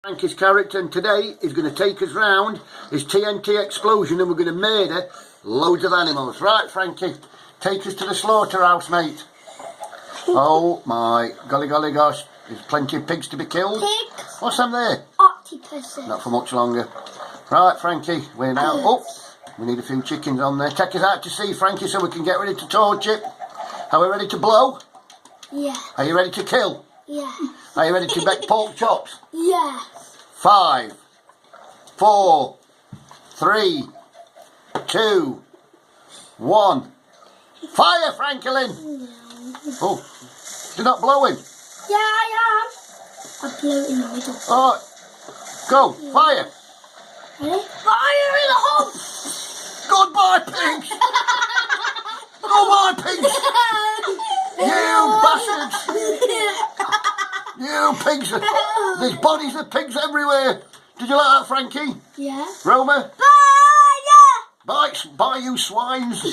Frankie's character, and today he's going to take us round his TNT explosion and we're going to murder loads of animals. Right, Frankie, take us to the slaughterhouse, mate. Oh my golly golly gosh, there's plenty of pigs to be killed. Pigs. What's them there? Octopuses. Not for much longer. Right, Frankie, we're now... Oh, we need a few chickens on there. Take us out to sea, Frankie, so we can get ready to torch it. Are we ready to blow? Yeah. Are you ready to kill? Yeah. Are you ready to make pork chops? Yeah. 5, 4, 3, 2, 1. Fire, Franklin! Oh, you're not blowing. Yeah, I am. I blew it in the middle. Oh, go, fire! Ready? Fire in the hole! Goodbye, pigs! Goodbye, pigs! You bastards! You pigs! There's bodies of pigs everywhere. Did you like that, Frankie? Yeah. Roma? Fire! Bye, you swines!